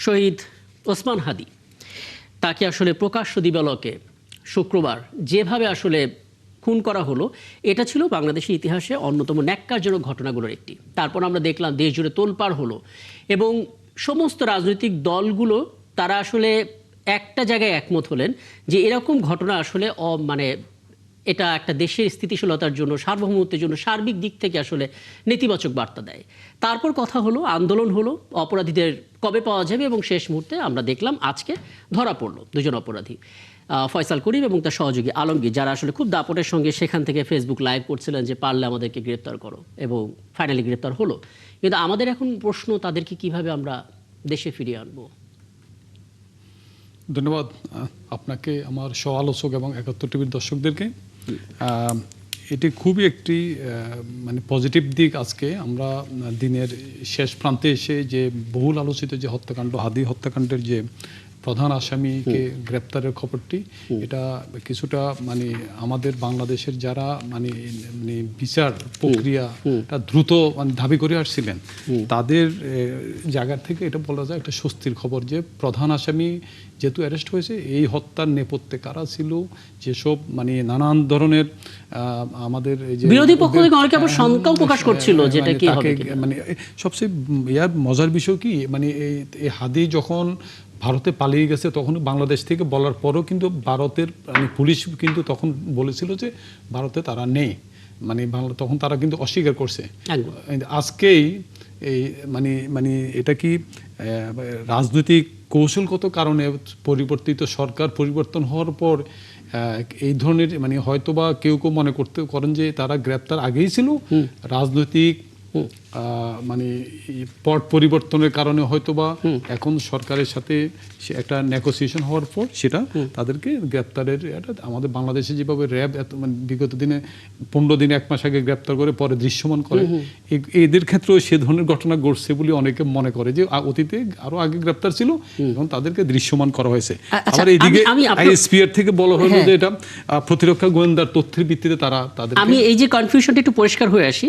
শহীদ ওসমান হাদি তাকে আসলে প্রকাশ্য দিবালোকে শুক্রবার যেভাবে আসলে খুন করা হলো, এটা ছিল বাংলাদেশের ইতিহাসে অন্যতম ন্যাক্কারজনক ঘটনাগুলোর একটি। তারপর আমরা দেখলাম দেশ জুড়ে তোলপাড় হলো এবং সমস্ত রাজনৈতিক দলগুলো তারা আসলে একটা জায়গায় একমত হলেন যে এরকম ঘটনা আসলে মানে এটা একটা দেশের স্থিতিশীলতার জন্য, সার্বভৌমত্বের জন্য সার্বিক দিক থেকে আসলে নেতিবাচক বার্তা দেয়। তারপর কথা হলো, আন্দোলন হলো, অপরাধীদের কবে পাওয়া যাবে, এবং শেষ মুহূর্তে আমরা দেখলাম আজকে ধরা পড়লো দুজন অপরাধী, ফয়সাল করিম এবং তার সহযোগী আলমগীর, যারা আসলে খুব দাপটের সঙ্গে সেখান থেকে ফেসবুক লাইভ করছিলেন যে পারলে আমাদেরকে গ্রেপ্তার করো, এবং ফাইনালি গ্রেপ্তার হলো। কিন্তু আমাদের এখন প্রশ্ন, তাদেরকে কিভাবে আমরা দেশে ফিরিয়ে আনবো? ধন্যবাদ আপনাকে, আমার সহ আলোচক এবং ৭১ টিভির দর্শকদেরকে। এটি খুবই একটি মানে পজিটিভ দিক। আজকে আমরা দিনের শেষ প্রান্তে এসে যে বহুল আলোচিত যে হত্যাকাণ্ড, হাদি হত্যাকাণ্ডের যে প্রধান আসামিকে গ্রেপ্তারের খবরটি, এটা কিছুটা মানে আমাদের বাংলাদেশের যারা মানে বিচার প্রক্রিয়াটা দ্রুত মানে দাবি করে আসছিলেন তাদের জায়গা থেকে এটা বলা যায় একটা স্বস্তির খবর যে প্রধান আসামি যেহেতু অ্যারেস্ট হয়েছে, এই হত্যার নেপথ্যে কারা ছিল, যেসব মানে নানান ধরনের আমাদের বিরোধী পক্ষ থেকে অনেকে আবার শঙ্কাও প্রকাশ করছিল যেটা কি হবে। মানে সবচেয়ে ইয়ার মজার বিষয় কি, মানে এই হাদি যখন ভারতে পালিয়ে গেছে তখন বাংলাদেশ থেকে বলার পরও কিন্তু ভারতের মানে পুলিশ কিন্তু তখন বলেছিল যে ভারতে তারা নেই, মানে তখন তারা কিন্তু অস্বীকার করছে। আজকেই এই মানে মানে এটা কি রাজনৈতিক কৌশলগত কারণে পরিবর্তিত সরকার পরিবর্তন হওয়ার পর এই ধরনের মানে হয়তোবা কেউ কেউ মনে করেন যে তারা গ্রেপ্তার আগেই ছিল, রাজনৈতিক মানে পট পরিবর্তনের কারণে হয়তোবা এখন সরকারের সাথে একটা নেগোসিয়েশন হওয়ার পর সেটা তাদেরকে গ্রেপ্তারের আমাদের বাংলাদেশে যেভাবে র্যাব মানে বিগত দিনে 15 দিন 1 মাস আগে গ্রেপ্তার করে পরে দৃশ্যমান করে, এদের ক্ষেত্রেও সে ধরনের ঘটনা ঘটছে বলে অনেকে মনে করে যে অতীতে আরো আগে গ্রেপ্তার ছিল এবং তাদেরকে দৃশ্যমান করা হয়েছে। আবার এইদিকে আইএসপিআর থেকে বলা হলো যে এটা প্রতিরক্ষা গোয়েন্দার তথ্যের ভিত্তিতে তারা তাদের। আমি এই যে কনফিউশনটা একটু পরিষ্কার হয়ে আসি।